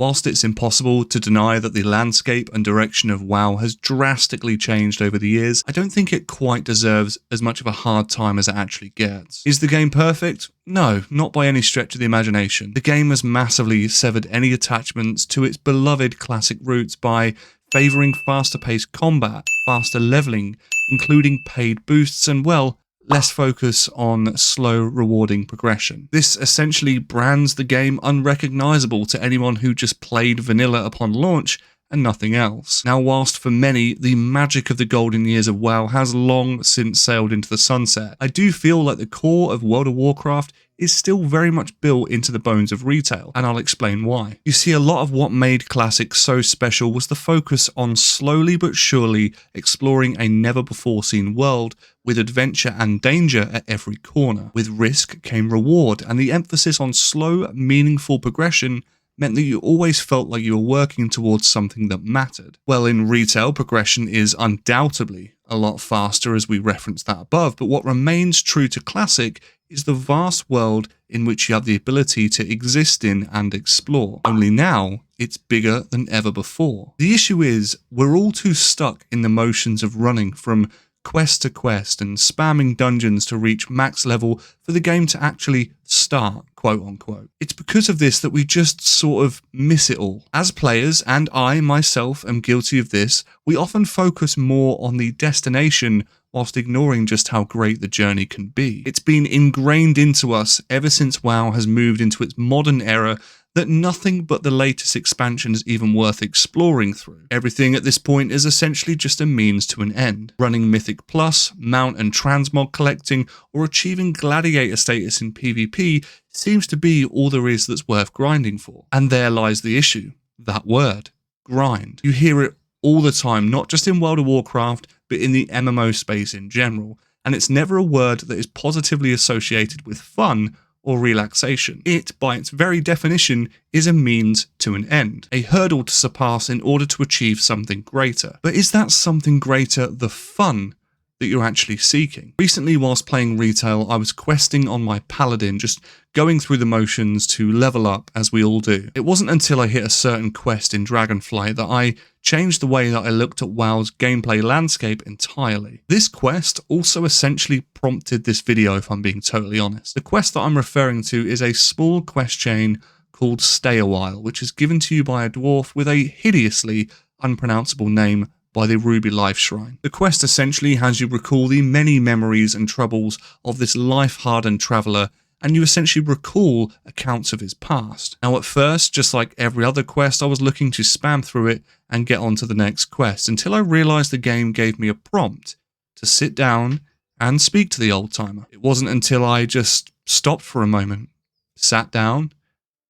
Whilst it's impossible to deny that the landscape and direction of WoW has drastically changed over the years, I don't think it quite deserves as much of a hard time as it actually gets. Is the game perfect? No, not by any stretch of the imagination. The game has massively severed any attachments to its beloved classic roots by favouring faster paced combat, faster levelling, including paid boosts, and well, less focus on slow, rewarding progression. This essentially brands the game unrecognisable to anyone who just played vanilla upon launch and nothing else. Now, whilst for many, the magic of the golden years of WoW has long since sailed into the sunset, I do feel like the core of World of Warcraft is still very much built into the bones of retail, and I'll explain why. You see, a lot of what made Classic so special was the focus on slowly but surely exploring a never-before-seen world with adventure and danger at every corner. With risk came reward, and the emphasis on slow, meaningful progression meant that you always felt like you were working towards something that mattered. Well, in retail, progression is undoubtedly a lot faster, as we referenced that above, but what remains true to Classic is the vast world in which you have the ability to exist in and explore. Only now, it's bigger than ever before. The issue is, we're all too stuck in the motions of running from quest to quest and spamming dungeons to reach max level for the game to actually start, quote unquote. It's because of this that we just sort of miss it all. As players, and I myself am guilty of this, we often focus more on the destination whilst ignoring just how great the journey can be. It's been ingrained into us ever since WoW has moved into its modern era that nothing but the latest expansion is even worth exploring through. Everything at this point is essentially just a means to an end. Running Mythic Plus, mount and transmog collecting, or achieving gladiator status in PvP seems to be all there is that's worth grinding for. And there lies the issue. That word. Grind. You hear it all the time, not just in World of Warcraft, but in the MMO space in general. And it's never a word that is positively associated with fun or relaxation. It, by its very definition, is a means to an end, a hurdle to surpass in order to achieve something greater. But is that something greater the fun that you're actually seeking? Recently, whilst playing retail, I was questing on my paladin, just going through the motions to level up, as we all do. It wasn't until I hit a certain quest in Dragonflight that I changed the way that I looked at WoW's gameplay landscape entirely. This quest also essentially prompted this video, if I'm being totally honest. The quest that I'm referring to is a small quest chain called Stay a While, which is given to you by a dwarf with a hideously unpronounceable name by the Ruby Life Shrine. The quest essentially has you recall the many memories and troubles of this life-hardened traveller, and you essentially recall accounts of his past. Now at first, just like every other quest, I was looking to spam through it and get on to the next quest, until I realised the game gave me a prompt to sit down and speak to the old-timer. It wasn't until I just stopped for a moment, sat down,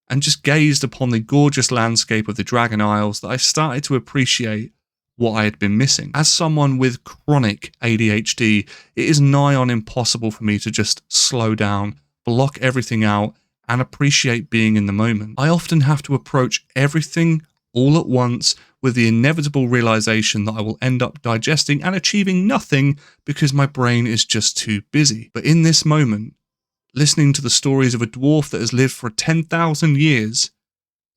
and just gazed upon the gorgeous landscape of the Dragon Isles that I started to appreciate what I had been missing. As someone with chronic ADHD, it is nigh on impossible for me to just slow down, block everything out, and appreciate being in the moment. I often have to approach everything all at once with the inevitable realization that I will end up digesting and achieving nothing because my brain is just too busy. But in this moment, listening to the stories of a dwarf that has lived for 10,000 years,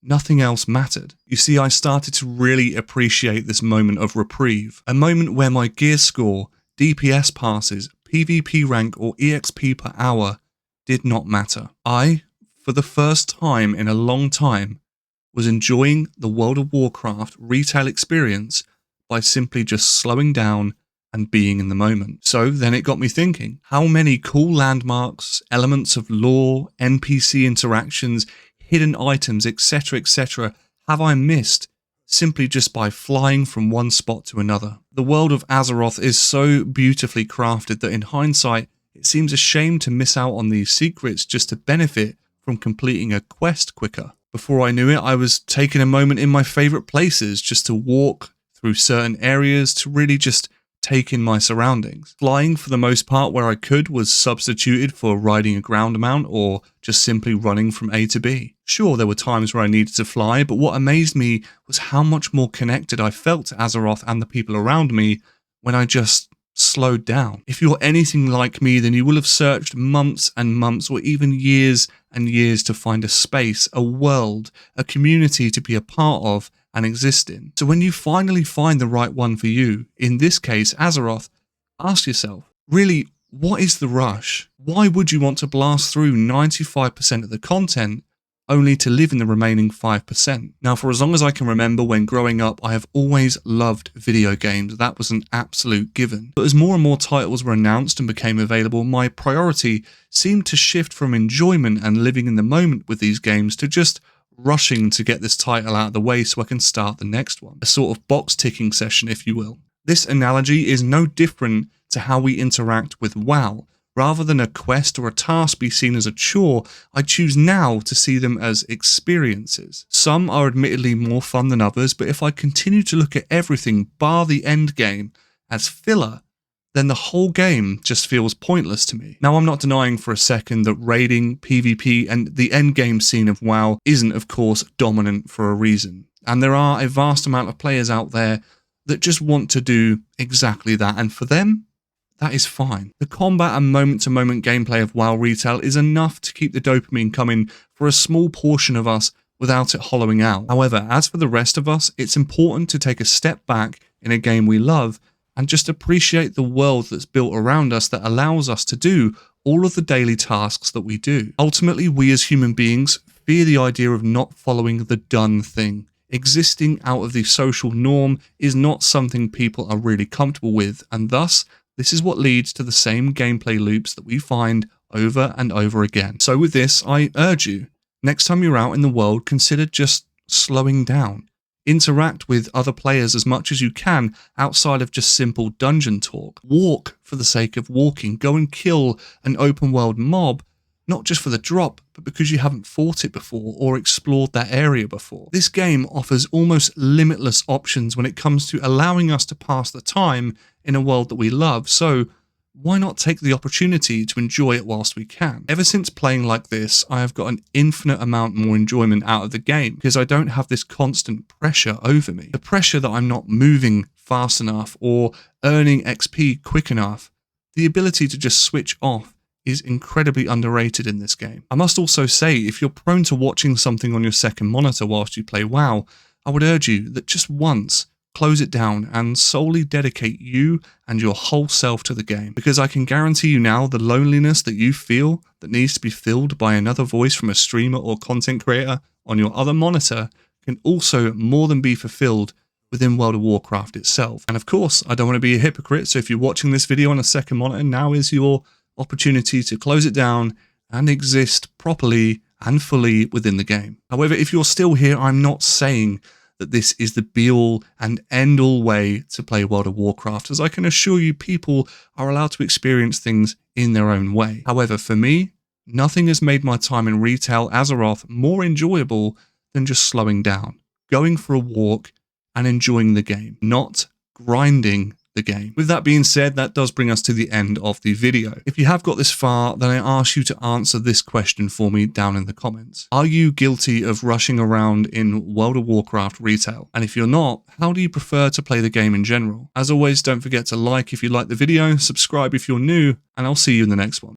nothing else mattered. You see, I started to really appreciate this moment of reprieve, a moment where my gear score, DPS passes, PvP rank, or EXP per hour did not matter. I, for the first time in a long time, was enjoying the World of Warcraft retail experience by simply just slowing down and being in the moment. So then it got me thinking, how many cool landmarks, elements of lore, NPC interactions, hidden items, etc., have I missed simply just by flying from one spot to another? The world of Azeroth is so beautifully crafted that in hindsight, it seems a shame to miss out on these secrets just to benefit from completing a quest quicker. Before I knew it, I was taking a moment in my favourite places just to walk through certain areas to really just take in my surroundings. Flying, for the most part where I could, was substituted for riding a ground mount or just simply running from A to B. Sure, there were times where I needed to fly, but what amazed me was how much more connected I felt to Azeroth and the people around me when I just slowed down. If you're anything like me, then you will have searched months and months or even years and years to find a space, a world, a community to be a part of and exist in. So when you finally find the right one for you, in this case Azeroth, ask yourself, really, what is the rush? Why would you want to blast through 95% of the content only to live in the remaining 5%? Now, for as long as I can remember when growing up, I have always loved video games. That was an absolute given. But as more and more titles were announced and became available, my priority seemed to shift from enjoyment and living in the moment with these games to just rushing to get this title out of the way so I can start the next one. A sort of box ticking session, if you will. This analogy is no different to how we interact with WoW. Rather than a quest or a task be seen as a chore, I choose now to see them as experiences. Some are admittedly more fun than others, but if I continue to look at everything bar the end game as filler, then the whole game just feels pointless to me. Now, I'm not denying for a second that raiding, PvP, and the end game scene of WoW isn't, of course, dominant for a reason. And there are a vast amount of players out there that just want to do exactly that, and for them, that is fine. The combat and moment-to-moment gameplay of WoW Retail is enough to keep the dopamine coming for a small portion of us without it hollowing out. However, as for the rest of us, it's important to take a step back in a game we love and just appreciate the world that's built around us that allows us to do all of the daily tasks that we do. Ultimately, we as human beings fear the idea of not following the done thing. Existing out of the social norm is not something people are really comfortable with, and thus, this is what leads to the same gameplay loops that we find over and over again. So with this, I urge you, next time you're out in the world, consider just slowing down. Interact with other players as much as you can outside of just simple dungeon talk. Walk for the sake of walking. Go and kill an open world mob, not just for the drop, but because you haven't fought it before or explored that area before. This game offers almost limitless options when it comes to allowing us to pass the time in a world that we love, so why not take the opportunity to enjoy it whilst we can? Ever since playing like this, I have got an infinite amount more enjoyment out of the game because I don't have this constant pressure over me. The pressure that I'm not moving fast enough or earning XP quick enough. The ability to just switch off is incredibly underrated in this game. I must also say, if you're prone to watching something on your second monitor whilst you play WoW, I would urge you that just once, close it down and solely dedicate you and your whole self to the game. Because I can guarantee you now, the loneliness that you feel that needs to be filled by another voice from a streamer or content creator on your other monitor can also more than be fulfilled within World of Warcraft itself. And of course, I don't want to be a hypocrite, so if you're watching this video on a second monitor, now is your opportunity to close it down and exist properly and fully within the game. However, if you're still here, I'm not saying that this is the be-all and end-all way to play World of Warcraft, as I can assure you people are allowed to experience things in their own way. However, for me, nothing has made my time in retail Azeroth more enjoyable than just slowing down, going for a walk and enjoying the game, not grinding the game. With that being said, that does bring us to the end of the video. If you have got this far, then I ask you to answer this question for me down in the comments. Are you guilty of rushing around in World of Warcraft retail? And if you're not, how do you prefer to play the game in general? As always, don't forget to like if you like the video, subscribe if you're new, and I'll see you in the next one.